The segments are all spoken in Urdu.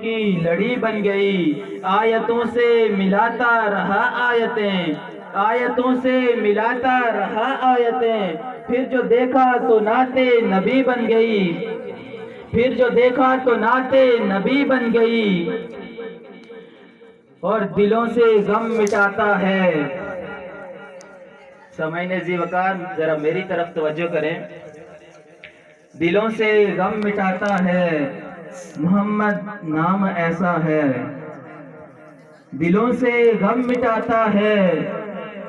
کی لڑی بن گئی، آیتوں سے ملاتا رہا آیتیں، آیتوں سے ملاتا رہا آیتیں، پھر جو دیکھا تو نعت نبی بن گئی، پھر جو دیکھا تو نعت نبی بن گئی، اور دلوں سے غم مٹاتا ہے۔ سامعین ذی وقار ذرا میری طرف توجہ کریں، دلوں سے غم مٹاتا ہے محمد نام ایسا ہے، دلوں سے غم مٹاتا ہے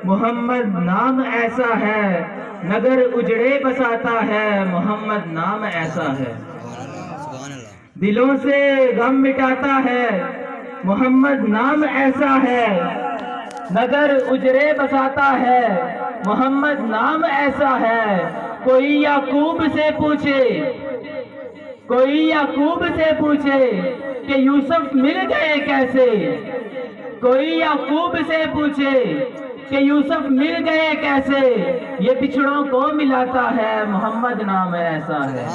محمد نام ایسا ہے، نگر اجڑے بساتا ہے محمد نام ایسا ہے۔ دلوں سے غم مٹاتا ہے محمد نام ایسا ہے، نگر اجڑے بساتا ہے محمد نام ایسا ہے۔ کوئی یعقوب سے پوچھے، کوئی یعقوب سے پوچھے کہ یوسف مل گئے کیسے، کوئی یعقوب سے پوچھے کہ یوسف مل گئے کیسے، یہ بچھڑوں کو ملاتا ہے محمد نام ایسا ہے،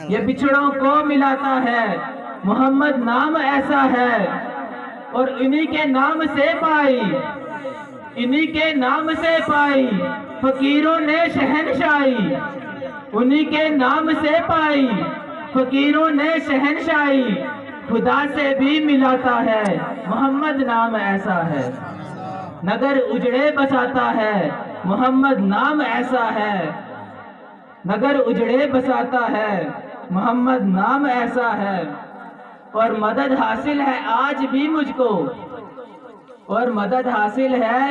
یہ بچھڑوں کو ملاتا ہے محمد نام ایسا ہے۔ اور انہی کے نام سے پائی، انہی کے نام سے پائی فقیروں نے شہنشاہی، انہی کے نام سے پائی فقیروں نے شہنشاہی، خدا سے بھی ملاتا ہے محمد نام ایسا ہے، نگر اجڑے بساتا ہے محمد نام ایسا ہے، نگر اجڑے بساتا ہے محمد نام ایسا ہے۔ اور مدد حاصل ہے آج بھی مجھ کو، اور مدد حاصل ہے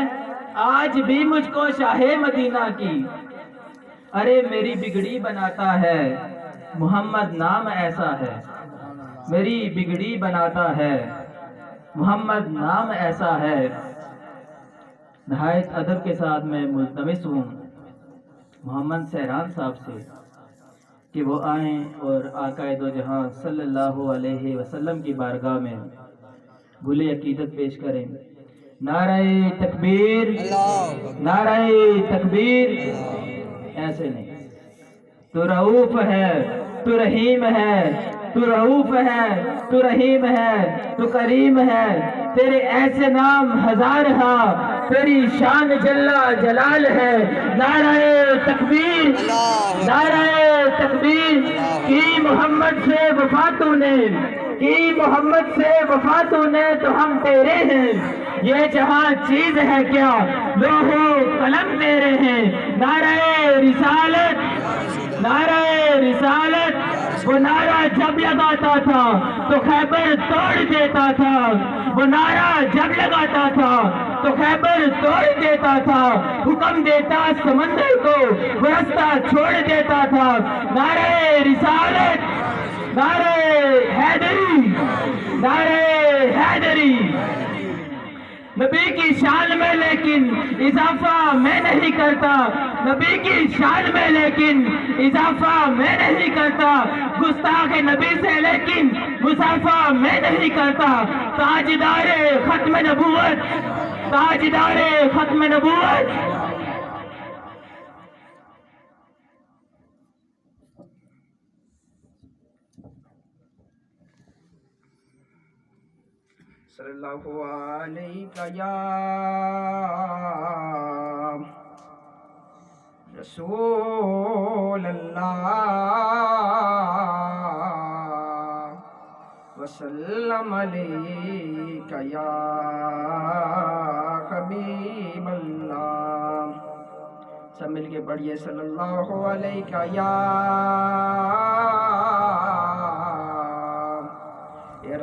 آج بھی مجھ کو شاہ مدینہ کی، ارے میری بگڑی بناتا ہے محمد نام ایسا ہے، میری بگڑی بناتا ہے محمد نام ایسا ہے۔ نہایت ادب کے ساتھ میں ملتمس ہوں محمد سہران صاحب سے کہ وہ آئیں اور آقا دو جہاں صلی اللہ علیہ وسلم کی بارگاہ میں گل عقیدت پیش کریں۔ نعرہ تکبیر، نعرہ تکبیر، ایسے نہیں، تو رؤوف ہے، تو رحیم ہے، تو رؤوف ہے، تو رحیم ہے، تو کریم ہے، تیرے ایسے نام ہزار ہاں، تیری شان جلا جلال ہے۔ نعرہ تکبیر، نعرہ تکبیر، کی محمد سے وفا تو نے، کی محمد سے وفا تو نے تو ہم تیرے ہیں، یہ جہاں چیز ہے کیا لوح و قلم تیرے ہیں۔ نعرہ رسالت، نعرہ رسالت، وہ نعرہ جب لگاتا تھا تو خیبر توڑ دیتا تھا، وہ نعرہ جب لگاتا تھا تو خیبر توڑ دیتا تھا، حکم دیتا سمندر کو وہ رستہ چھوڑ دیتا تھا۔ نعرہ رسالت، نعرہ حیدری، نعرہ حیدری، نبی کی شان میں لیکن اضافہ میں نہیں کرتا، نبی کی شان میں لیکن اضافہ میں نہیں کرتا، گستاخ نبی سے لیکن مصافحہ میں نہیں کرتا، تاجدار ختم نبوت، تاجدار ختم نبوت۔ صلی اللہ علیہ یا رسول اللہ وسلم علیک یا حبیب اللہ۔ سب مل کے پڑھیے صلی اللہ علیہ یا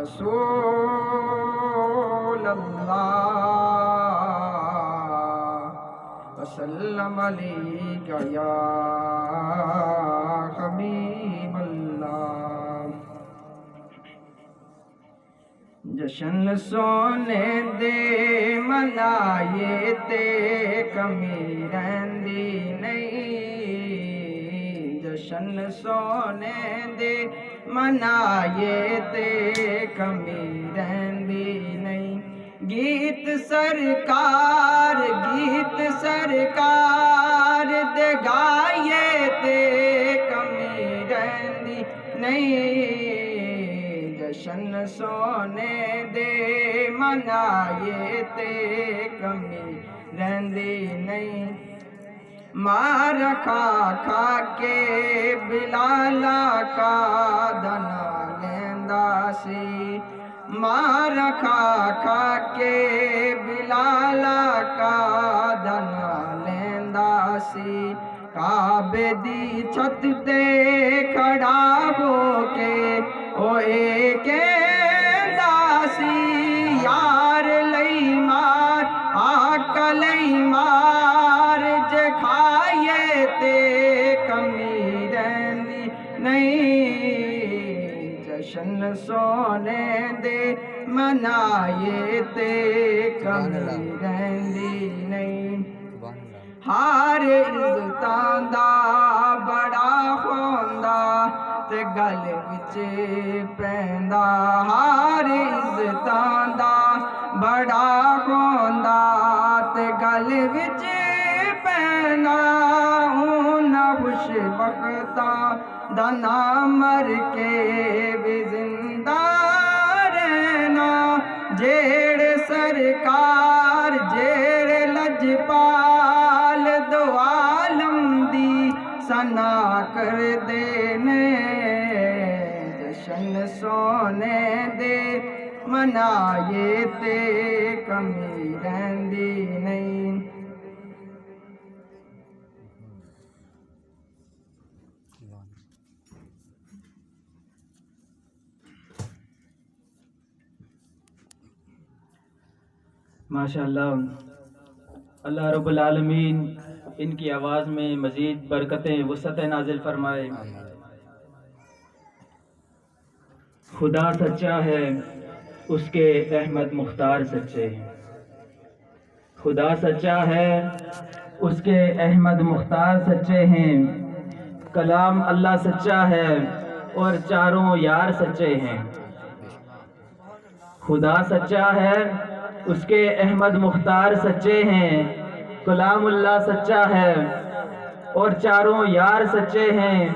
رسول اللہ وسلم علیک یا حبیب اللہ۔ جشن سونے دے منائے تے کمی رہندی نہیں، جشن سونے دے منائے تے کمی رہندی نہیں، گیت سرکار، گیت سرکار دے گائیے تے کمی رہندی نہیں، جشن سونے دے منائے تے کمی رہندی نہیں مار کھا کھا کے بلالا کا دنا لیندا سی مار کھا کھا کے بلالا کا دنا لیندا سی کعبے دی چھت تے کھڑا ہو کے اوے کہندا سی یار لئی مار آقا لئی مار جے کھائیے تے کمی رہندی نہیں جشن سونے دے منائے تے کمی رہندی نہیں ہار عزتاں دا بڑا ہوندا تے گل وچ پیندا ہار عزتاں دا بڑا ہوندا تے گل وچ پیندا انہاں خوش بختاں دا نام مر کے بھی زندہ رہنا جیڑے سرکار جیڑے لجپال دو عالم دی ثنا کر دینے جشن سونے دے منائے تے کمی رہندی نہیں ماشاءاللہ اللہ رب العالمین ان کی آواز میں مزید برکتیں وسعت نازل فرمائے خدا سچا ہے اس کے احمد مختار سچے ہیں خدا سچا ہے اس کے احمد مختار سچے ہیں کلام اللہ سچا ہے اور چاروں یار سچے ہیں خدا سچا ہے اس کے احمد مختار سچے ہیں کلام اللہ سچا ہے اور چاروں یار سچے ہیں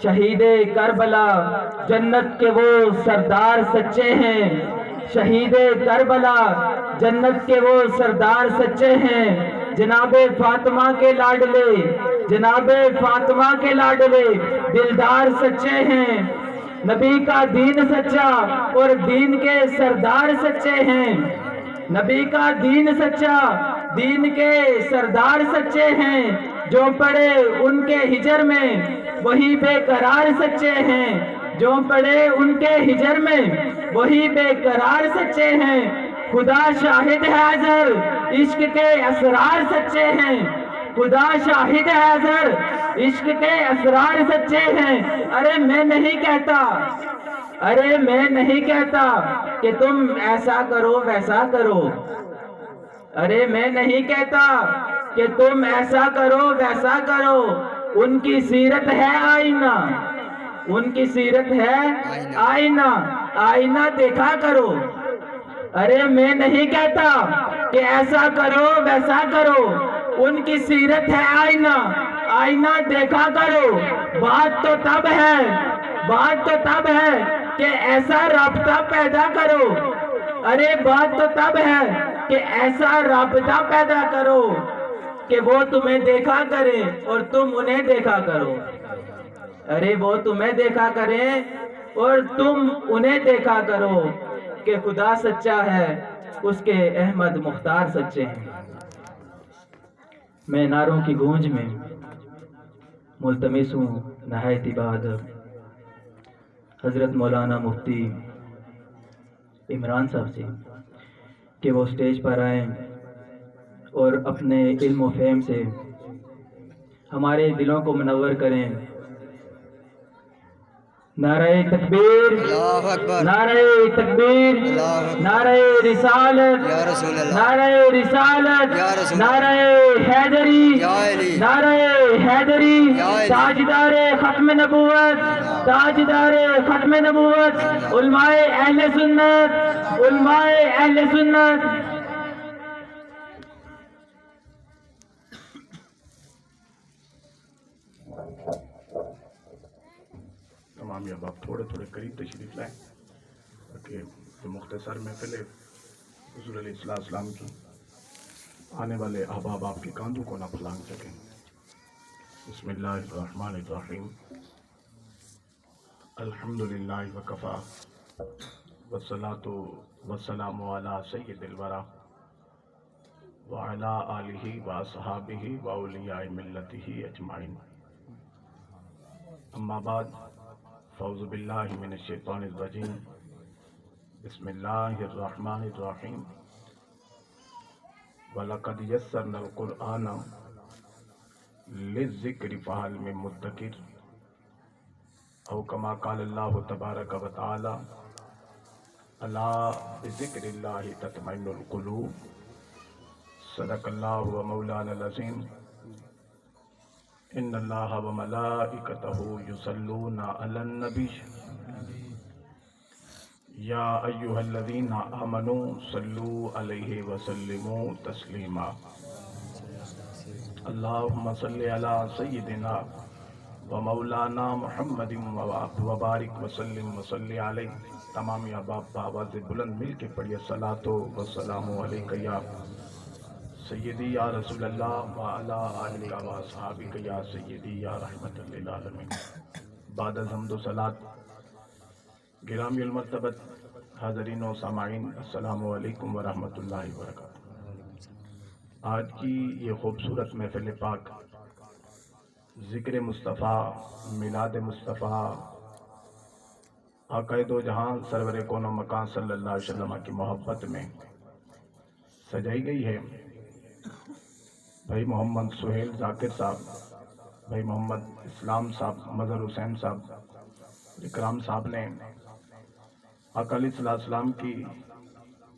شہید کربلا جنت کے وہ سردار سچے ہیں شہید کربلا جنت کے وہ سردار سچے ہیں جناب فاطمہ کے لاڈلے جناب فاطمہ کے لاڈلے دلدار سچے ہیں نبی کا دین سچا اور دین کے سردار سچے ہیں نبی کا دین سچا دین کے سردار سچے ہیں جو پڑے ان کے ہجر میں وہی بے قرار سچے ہیں جو پڑے ان کے ہجر میں وہی بے قرار سچے ہیں خدا شاہد ہے حاضر عشق کے اسرار سچے ہیں خدا شاہد ہے حاضر عشق کے اسرار سچے ہیں ارے میں نہیں کہتا کہ تم ایسا کرو ویسا کرو ارے میں نہیں کہتا کہ تم ایسا کرو ویسا کرو ان کی سیرت ہے آئینہ ان کی سیرت ہے آئینہ آئینہ دیکھا کرو ارے میں نہیں کہتا کہ ایسا کرو ویسا کرو ان کی سیرت ہے آئینہ آئینہ دیکھا کرو بات تو تب ہے کہ ایسا رابطہ پیدا کرو ارے بات تو تب ہے کہ ایسا رابطہ پیدا کرو کہ وہ تمہیں دیکھا کریں اور تم انہیں دیکھا کرو ارے وہ تمہیں دیکھا کریں اور تم انہیں دیکھا کرو کہ خدا سچا ہے اس کے احمد مختار سچے ہیں میں نعروں کی گونج میں ملتمس ہوں نہایت بہادر حضرت مولانا مفتی عمران صاحب سے کہ وہ سٹیج پر آئیں اور اپنے علم و فہم سے ہمارے دلوں کو منور کریں نعرہ تکبیر اللہ اکبر نعرہ تکبیر نعرہ رسالت نعرہ رسالت نعرہ حیدری نعرہ حیدری تاجدار ختم نبوت تاجدار ختم نبوت علماء اہل سنت علماء اہل سنت تمام یا باپ تھوڑے تھوڑے قریب تشریف لائیں کہ جو مختصر محفل حضور علیہ السلام کی آنے والے احباب آپ کے کاندھوں کو نہ پھلانگ سکیں. بسم اللہ الرحمن الرحیم. الحمدللہ وکفا والصلاة والسلام علی سید الورا وعلی آلہ واصحابہ واولیاء ملتہ اجمعین. اما بعد فاعوذ باللہ من الشیطان الرجیم. بسم اللہ الرحمن الرحیم. وَلَقَدْ يَسَّرْنَا الْقُرْآنَ لِلذِّكْرِ فَهَلْ مِن مُدَّكِرٍ او کما قال اللہ تبارک و تعالی الا بذکر اللہ تطمئن القلوب. صدق اللہ و مولانا العظیم. ان اللہ و ملائکتہ یصلون علی النبی یا ایہا الذین آمنوا صلوا علیہ وسلموا تسلیما. اللہم صلی علی سیدنا و مولانا محمد وبارک وسلم وصلی علیہ. تمام احباب بآواز بلند مل کے پڑھیے الصلاۃ والسلام علیک یا سیدی یا رسول اللہ وعلی آلہ و اصحابہ یا سیدی یا رحمت للعالمین. بعد از حمد و صلاۃ گرامی المرتبت حاضرین و سامعین، السلام علیکم ورحمۃ اللہ وبرکاتہ. آج کی یہ خوبصورت محفل پاک ذکر مصطفیٰ، میلاد مصطفیٰ، آقائے دو جہاں سرور کون و مکان صلی اللہ علیہ وسلم کی محبت میں سجائی گئی ہے. بھائی محمد سہیل ذاکر صاحب، بھائی محمد اسلام صاحب، مظہر حسین صاحب، اکرام صاحب نے آقا علیہ السلام کی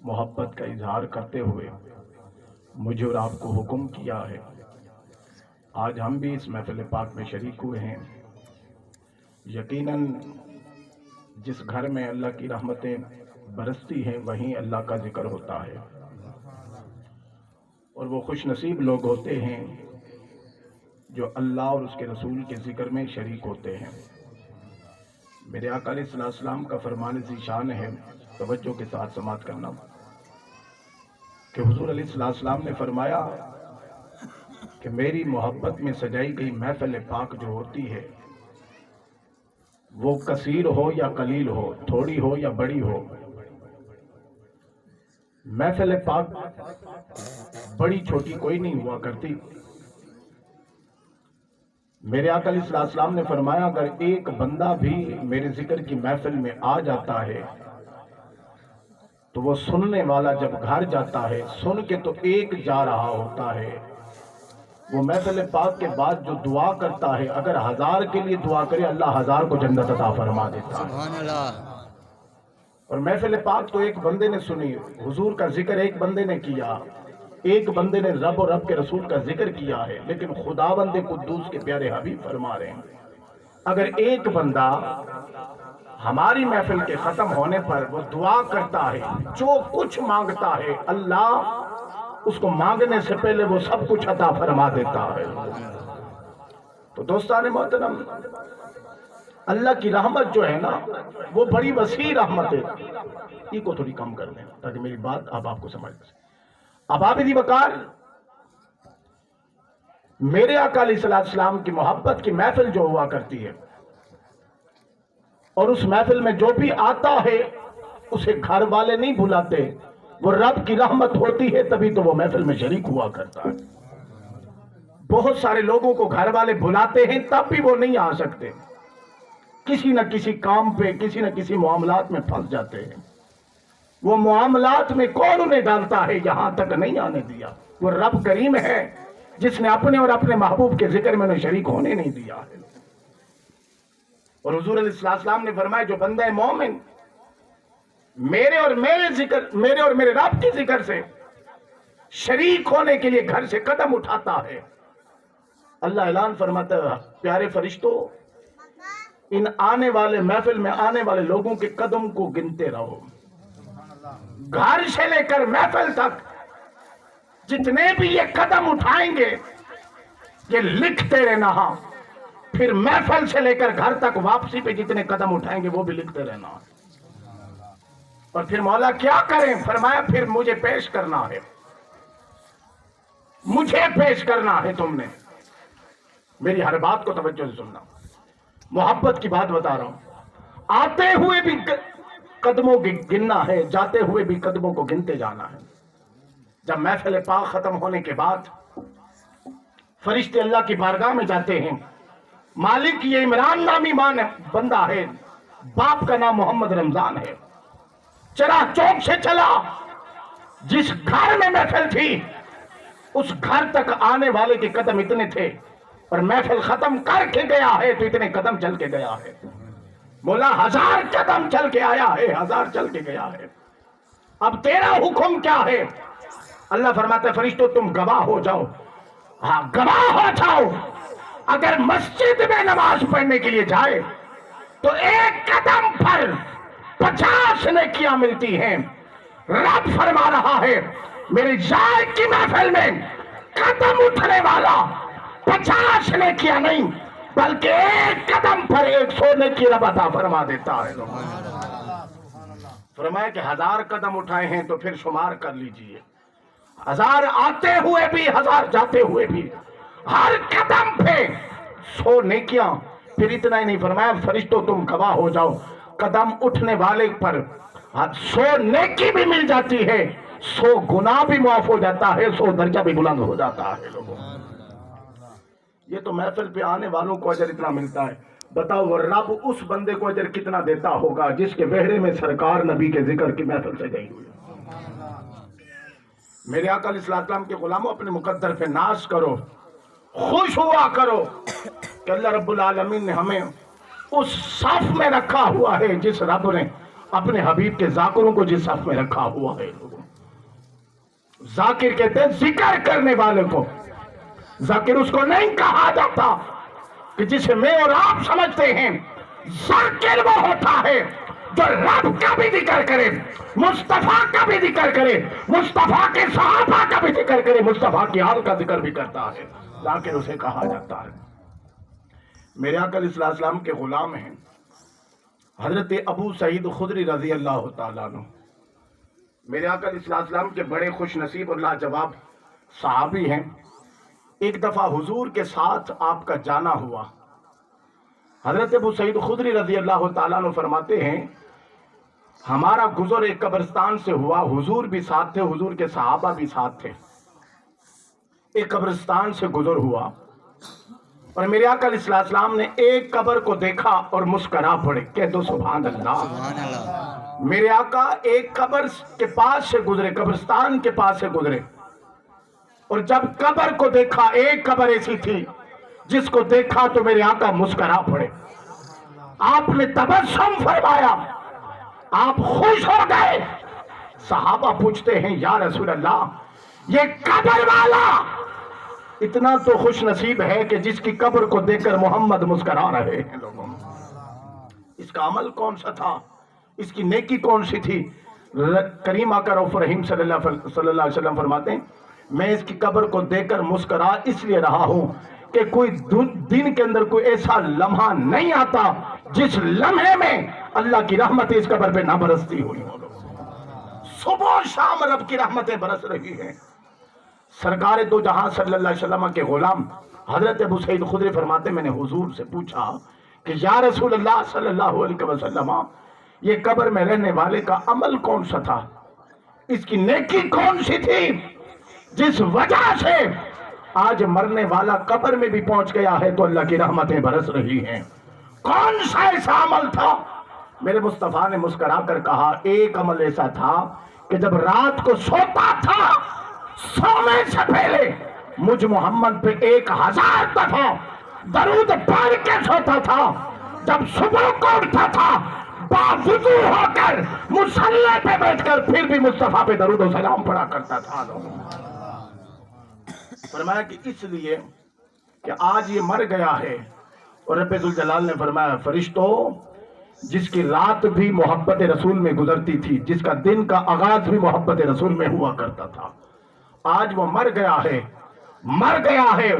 محبت کا اظہار کرتے ہوئے مجھے اور آپ کو حکم کیا ہے. آج ہم بھی اس محفل پاک میں شریک ہوئے ہیں. یقیناً جس گھر میں اللہ کی رحمتیں برستی ہیں وہیں اللہ کا ذکر ہوتا ہے، اور وہ خوش نصیب لوگ ہوتے ہیں جو اللہ اور اس کے رسول کے ذکر میں شریک ہوتے ہیں. میرے آقا علیہ السلام کا فرمان ذیشان ہے، توجہ کے ساتھ سماعت کرنا، کہ حضور علیہ السلام نے فرمایا کہ میری محبت میں سجائی گئی محفل پاک جو ہوتی ہے وہ کثیر ہو یا قلیل ہو، تھوڑی ہو یا بڑی ہو، محفل پاک بڑی چھوٹی کوئی نہیں ہوا کرتی. میرے آقا علیہ السلام نے فرمایا اگر ایک بندہ بھی میرے ذکر کی محفل میں آ جاتا ہے تو وہ سننے والا جب گھر جاتا ہے سن کے تو ایک جا رہا ہوتا ہے، وہ محفل پاک کے بعد جو دعا کرتا ہے اگر 1000 کے لیے دعا کرے اللہ 1000 کو جنت عطا فرما دیتا ہے. سبحان اللہ. اور محفل پاک تو ایک بندے نے سنی، حضور کا ذکر ایک بندے نے کیا، ایک بندے نے رب اور رب کے رسول کا ذکر کیا ہے، لیکن خداوند قدوس کے پیارے حبیب فرما رہے ہیں اگر ایک بندہ ہماری محفل کے ختم ہونے پر وہ دعا کرتا ہے، جو کچھ مانگتا ہے اللہ اس کو مانگنے سے پہلے وہ سب کچھ عطا فرما دیتا ہے. تو دوستان محترم، اللہ کی رحمت جو ہے نا وہ بڑی وسیع رحمت ہے. یہ کو تھوڑی کم کر دیں تاکہ میری بات آپ کو سمجھ سکیں. اب عابدی وقار، میرے آقا علیہ السلام کی محبت کی محفل جو ہوا کرتی ہے اور اس محفل میں جو بھی آتا ہے اسے گھر والے نہیں بلاتے، وہ رب کی رحمت ہوتی ہے تبھی تو وہ محفل میں شریک ہوا کرتا ہے. بہت سارے لوگوں کو گھر والے بلاتے ہیں تب بھی وہ نہیں آ سکتے، کسی نہ کسی کام پہ کسی نہ کسی معاملات میں پھنس جاتے ہیں. وہ معاملات میں کون انہیں ڈالتا ہے یہاں تک نہیں آنے دیا. وہ رب کریم ہے جس نے اپنے اور اپنے محبوب کے ذکر میں انہیں شریک ہونے نہیں دیا ہے. اور حضور علیہ السلام نے فرمایا جو بندہ مومن میرے اور میرے رب کے ذکر سے شریک ہونے کے لیے گھر سے قدم اٹھاتا ہے، اللہ اعلان فرماتا ہے پیارے فرشتوں ان آنے والے محفل میں آنے والے لوگوں کے قدم کو گنتے رہو. گھر سے لے کر محفل تک جتنے بھی یہ قدم اٹھائیں گے یہ لکھتے رہنا. ہاں پھر محفل سے لے کر گھر تک واپسی پہ جتنے قدم اٹھائیں گے وہ بھی لکھتے رہنا. اور پھر مولا کیا کریں؟ فرمایا پھر مجھے پیش کرنا ہے، مجھے پیش کرنا ہے تم نے۔ میری ہر بات کو توجہ سے سننا، محبت کی بات بتا رہا ہوں۔ آتے ہوئے بھی قدموں کی گننا ہے، جاتے ہوئے بھی قدموں کو گنتے جانا ہے۔ جب محفل پاک ختم ہونے کے بعد فرشتے اللہ کی بارگاہ میں جاتے ہیں، مالک یہ عمران نامی بندہ ہے، باپ کا نام محمد رمضان ہے، چرا چوک سے چلا، جس گھر میں محفل تھی اس گھر تک آنے والے کے قدم اتنے تھے، اور محفل ختم کر کے گیا ہے تو اتنے قدم چل کے گیا ہے۔ مولا 1000 قدم چل کے آیا ہے، 1000 چل کے گیا ہے۔ اب تیرا حکم کیا ہے؟ اللہ فرماتا ہے فرشتوں تم گواہ ہو جاؤ۔ ہاں گواہ ہو جاؤ، اگر مسجد میں نماز پڑھنے کے لیے جائے تو ایک قدم پر 50 نیکیاں ملتی ہیں۔ رب فرما رہا ہے میری جائے کی محفل میں قدم اٹھنے والا 50 نیکیاں نہیں بلکہ ایک قدم پر 100 نیکی رب عطا فرما دیتا ہے۔ فرمایا کہ 1000 قدم اٹھائے ہیں تو پھر شمار کر لیجئے، 1000 آتے ہوئے بھی 1000 جاتے ہوئے بھی، ہر قدم پہ 100 نیکیاں۔ پھر اتنا ہی نہیں، فرمایا فرشتوں تم گواہ ہو جاؤ، قدم اٹھنے والے پر 100 نیکی بھی مل جاتی ہے، 100 گناہ بھی معاف ہو جاتا ہے، 100 درجہ بھی بلند ہو جاتا ہے۔ لوگوں یہ تو محفل پہ آنے والوں کو اجر اتنا ملتا ہے، بتاؤ وہ رب اس بندے کو اجر کتنا دیتا ہوگا جس کے بہرے میں سرکار نبی کے ذکر کی محفل سے گئی ہوئی۔ میرے آقا علیہ السلام کے غلاموں، اپنے مقدر پہ ناز کرو، خوش ہوا کرو کہ اللہ رب العالمین نے ہمیں اس صف میں رکھا ہوا ہے جس رب نے اپنے حبیب کے ذاکروں کو جس صف میں رکھا ہوا ہے۔ ذاکر کہتے ہیں ذکر کرنے والے کو، ذاکر اس کو نہیں کہا جاتا کہ جسے میں اور آپ سمجھتے ہیں۔ ذاکر وہ ہوتا ہے جو رب کا بھی ذکر کرے، مصطفیٰ کا بھی ذکر کرے، مصطفیٰ کے صحابہ کا بھی ذکر کرے، مصطفیٰ کی آل کا ذکر بھی کرتا ہے، ذاکر اسے کہا جاتا ہے۔ میرے آقا علیہ السلام کے غلام ہیں حضرت ابو سعید خدری رضی اللہ تعالیٰ عنہ۔ میرے آقا علیہ السلام کے بڑے خوش نصیب اور لاجواب صحابی ہیں۔ ایک دفعہ حضور کے ساتھ آپ کا جانا ہوا۔ حضرت ابو سعید خدری رضی اللہ تعالیٰ عنہ فرماتے ہیں ہمارا گزر ایک قبرستان سے ہوا، حضور بھی ساتھ تھے، حضور کے صحابہ بھی ساتھ تھے۔ ایک قبرستان سے گزر ہوا اور میرے آقا علیہ السلام نے ایک قبر کو دیکھا اور مسکرا پڑے، کہہ دو سبحان اللہ۔ میرے آقا ایک قبر کے پاس سے گزرے، قبرستان کے پاس سے گزرے، اور جب قبر کو دیکھا، ایک قبر ایسی تھی جس کو دیکھا تو میرے آقا مسکرا پڑے۔ آپ نے تبسم فرمایا، آپ خوش ہو گئے۔ صحابہ پوچھتے ہیں یا رسول اللہ یہ قبر والا اتنا تو خوش نصیب ہے کہ جس کی قبر کو دیکھ کر محمد مسکرا رہے ہیں۔ لوگوں اس کا عمل کون سا تھا، اس کی نیکی کون سی تھی؟ کریم آقا رؤوف رحیم صلی اللہ علیہ وسلم فرماتے ہیں میں اس کی قبر کو دیکھ کر مسکرا اس لیے رہا ہوں کہ کوئی دن کے اندر کوئی ایسا لمحہ نہیں آتا جس لمحے میں اللہ کی رحمت اس قبر پہ نہ برستی ہوئی ہو۔ صبح و شام رب کی رحمتیں برس رہی ہیں۔ سرکار دو جہاں صلی اللہ علیہ وسلم کے غلام حضرت ابو سعید خدری فرماتے میں نے حضور سے پوچھا کہ یا رسول اللہ صلی اللہ علیہ وسلم یہ قبر میں رہنے والے کا عمل کون سا تھا، اس کی نیکی کون سی تھی جس وجہ سے آج مرنے والا قبر میں بھی پہنچ گیا ہے تو اللہ کی رحمتیں برس رہی ہیں؟ کون سا ایسا عمل تھا؟ میرے مصطفیٰ نے مسکرا کر کہا ایک عمل ایسا تھا کہ جب رات کو سوتا تھا سونے سے پہلے مجھ محمد پہ 1000 دفعہ درود پڑھ کے سوتا تھا، جب صبح کو اٹھتا تھا باوضو ہو کر مصلی پہ بیٹھ کر پھر بھی مصطفیٰ پہ درود و سلام پڑھا کرتا تھا۔ فرمایا کہ اس لیے کہ آج یہ مر گیا ہے، اور رب ذوالجلال نے فرمایا فرشتوں جس کی رات بھی محبت رسول میں گزرتی تھی، جس کا دن کا آغاز بھی محبت رسول میں ہوا کرتا تھا، آج وہ مر گیا ہے، مر گیا ہے،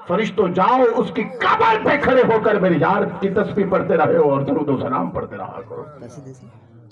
فرشتوں جاؤ اس کی قبر پہ کھڑے ہو کر میری یار کی تسبیح پڑھتے رہے ہو اور درود و سلام پڑھتے رہا کرو۔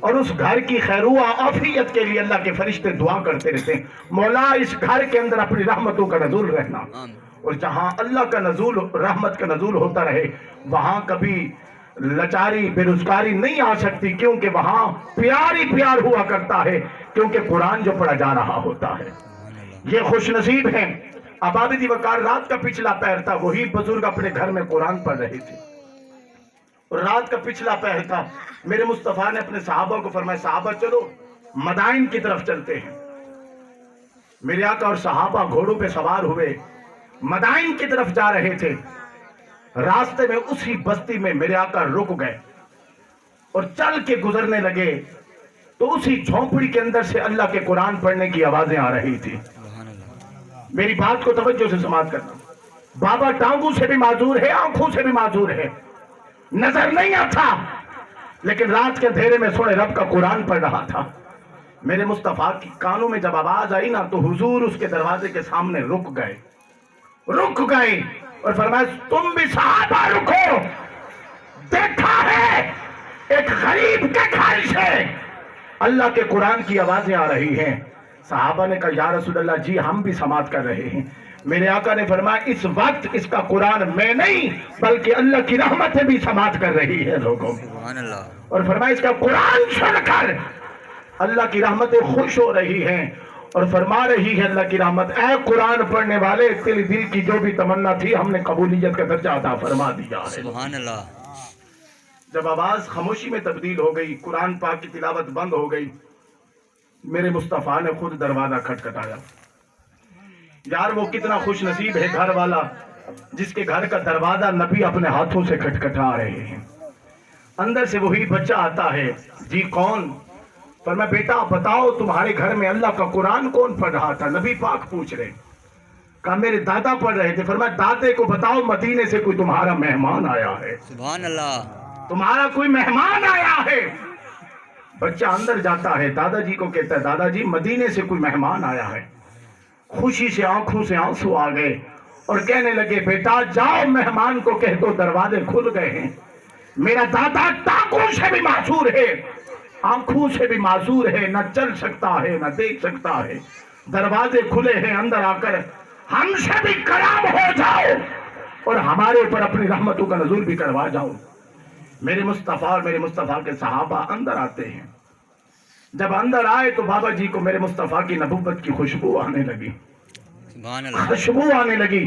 اور اس گھر کی خیروا عافیت کے لیے اللہ کے فرشتے دعا کرتے رہتے ہیں، مولا اس گھر کے اندر اپنی رحمتوں کا نزول رہنا، اور جہاں اللہ کا نزول رحمت کا نزول ہوتا رہے وہاں کبھی لچاری بے روزگاری نہیں آ سکتی، کیونکہ وہاں پیار ہی پیار ہوا کرتا ہے، کیونکہ قرآن جو پڑھا جا رہا ہوتا ہے۔ یہ خوش نصیب ہیں۔ اب عابدی وقار رات کا پچھلا پہر تھا، وہی بزرگ اپنے گھر میں قرآن پڑھ رہے تھے، اور رات کا پچھلا پہر تھا۔ میرے مصطفیٰ نے اپنے صحابہ کو فرمایا صحابہ چلو مدائن کی طرف چلتے ہیں۔ میرے آقا اور صحابہ گھوڑوں پہ سوار ہوئے مدائن کی طرف جا رہے تھے۔ راستے میں اسی بستی میں میرے آقا رک گئے اور چل کے گزرنے لگے تو اسی جھونپڑی کے اندر سے اللہ کے قرآن پڑھنے کی آوازیں آ رہی تھی۔ میری بات کو توجہ سے سماعت کرنا، بابا ٹانگوں سے بھی معذور ہے، آنکھوں سے بھی معذور ہے، نظر نہیں آتا، لیکن رات کے اندھیرے میں سونے رب کا قرآن پڑھ رہا تھا۔ میرے مصطفیٰ کی کانوں میں جب آواز آئی نا تو حضور اس کے دروازے کے سامنے رک گئے اور فرمایا تم بھی صحابہ رکو، دیکھا ہے ایک غریب کے گھر سے اللہ کے قرآن کی آوازیں آ رہی ہیں۔ صحابہ نے کہا یا رسول اللہ جی ہم بھی سماعت کر رہے ہیں۔ میرے آقا نے فرمایا اس وقت اس کا قرآن میں نہیں بلکہ اللہ کی رحمتیں بھی سماعت کر رہی ہے لوگوں، اور فرمایا اس کا قرآن سن کر اللہ کی رحمتیں خوش ہو رہی ہیں، اور فرما رہی ہے اللہ کی رحمت اے قرآن پڑھنے والے تیرے دل کی جو بھی تمنا تھی ہم نے قبولیت کا درجہ عطا فرما دیا ہے۔ سبحان اللہ۔ جب آواز خاموشی میں تبدیل ہو گئی، قرآن پاک کی تلاوت بند ہو گئی، میرے مصطفیٰ نے خود دروازہ کھٹکھٹایا۔ یار وہ کتنا خوش نصیب ہے گھر والا جس کے گھر کا دروازہ نبی اپنے ہاتھوں سے کھٹکھٹا رہے ہیں۔ اندر سے وہی بچہ آتا ہے، جی کون؟ فرمایا بیٹا بتاؤ تمہارے گھر میں اللہ کا قرآن کون پڑھ رہا تھا؟ نبی پاک پوچھ رہے۔ کہا میرے دادا پڑھ رہے تھے۔ فرمایا دادے کو بتاؤ مدینے سے کوئی تمہارا مہمان آیا ہے، سبحان اللہ۔ تمہارا کوئی مہمان آیا ہے۔ بچہ اندر جاتا ہے، دادا جی کو کہتا ہے دادا جی مدینے سے کوئی مہمان آیا ہے۔ خوشی سے آنکھوں سے آنسو آ گئے اور کہنے لگے بیٹا جاؤ مہمان کو کہہ دو دروازے کھل گئے ہیں۔ میرا دادا ٹانگوں سے بھی معذور ہے، آنکھوں سے بھی معذور ہے، نہ چل سکتا ہے نہ دیکھ سکتا ہے، دروازے کھلے ہیں، اندر آ کر ہم سے بھی کلام ہو جاؤ اور ہمارے اوپر اپنی رحمتوں کا نزول بھی کروا جاؤ۔ میرے مصطفیٰ اور میرے مصطفیٰ کے صحابہ اندر آتے ہیں۔ جب اندر آئے تو بابا جی کو میرے مصطفیٰ کی نبوت کی خوشبو آنے لگی، سبحان اللہ۔ خوشبو آنے لگی۔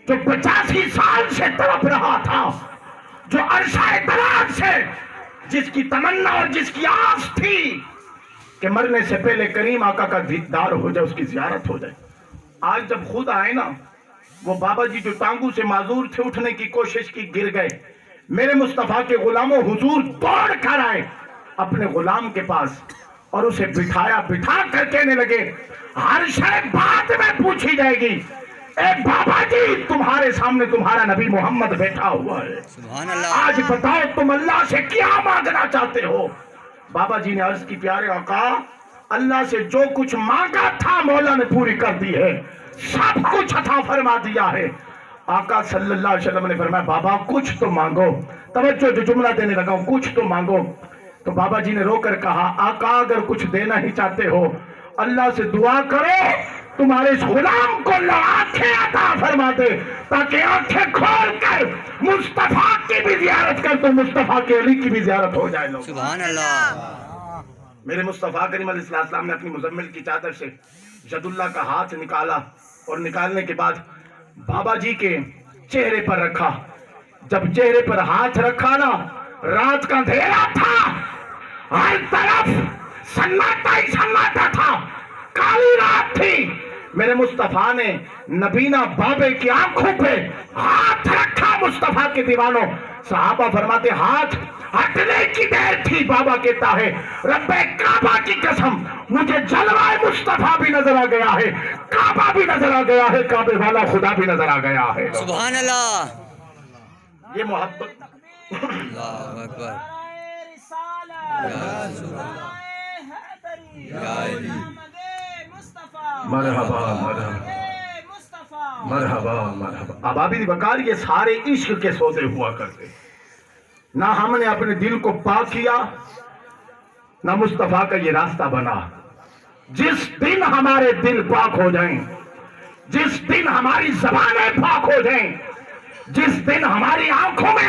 جو 85 سال سے تڑپ رہا تھا، جو عرصہ دراز سے جس کی تمنا اور جس کی آس تھی کہ مرنے سے پہلے کریم آقا کا دیدار ہو جائے، اس کی زیارت ہو جائے، آج جب خود آئے نا وہ بابا جی جو ٹانگوں سے معذور تھے اٹھنے کی کوشش کی گر گئے، میرے مصطفیٰ کے غلاموں حضور دوڑ کر آئے اپنے غلام کے پاس اور اسے بٹھایا، بٹھا کر کہنے لگے ہر شے بعد میں پوچھی جائے گی، اے بابا جی تمہارے سامنے تمہارا نبی محمد بیٹھا ہوا ہے، سبحان اللہ۔ آج بتاؤ تم اللہ سے کیا مانگنا چاہتے ہو؟ بابا جی نے عرض کی پیارے آقا اللہ سے جو کچھ مانگا تھا مولا نے پوری کر دی ہے، سب کچھ عطا فرما دیا ہے۔ آقا صلی اللہ علیہ وسلم نے فرمایا بابا کچھ تو مانگو، توجہ جو جملہ دینے لگا ہوں کچھ تو مانگو۔ تو بابا جی نے رو کر کہا آقا اگر کچھ دینا ہی چاہتے ہو اللہ سے دعا کرو تمہارے اس غلام کو اللہ آنکھیں عطا فرما دے تاکہ آنکھیں کھول کر مصطفیٰ کی بھی زیارت کر تو مصطفیٰ کے علی کی بھی زیارت ہو جائے لوگ۔ سبحان اللہ۔ میرے مصطفیٰ کریم علیہ السلام نے اپنی مزمل کی چادر سے ید اللہ کا ہاتھ نکالا اور نکالنے کے بعد بابا جی کے چہرے پر رکھا۔ جب چہرے پر ہاتھ رکھا نا رات کا اندھیرا تھا، ہر طرف سناٹا ہی سناٹا تھا، کالی رات تھی۔ میرے مصطفیٰ نے نبینا بابے کی آنکھوں پہ ہاتھ رکھا۔ مصطفیٰ کے دیوانوں صحابہ فرماتے ہاتھ ہٹنے کی دیر تھی، بابا کہتا ہے رب کعبہ کی قسم مجھے جلوہ مصطفیٰ بھی نظر آ گیا ہے، کعبہ بھی نظر آ گیا ہے، کعبے والا خدا بھی نظر آ گیا ہے۔ سبحان اللہ۔ یہ محبت اللہ اکبر۔ مرحبا مرحبا مرحبا مرحبا۔ اب عابد وقار یہ سارے عشق کے سودے ہوا کرتے، نہ ہم نے اپنے دل کو پاک کیا نہ مصطفیٰ کا یہ راستہ بنا. جس دن ہمارے دل پاک ہو جائیں, جس دن ہماری زبانیں پاک ہو جائیں, جس دن ہماری آنکھوں میں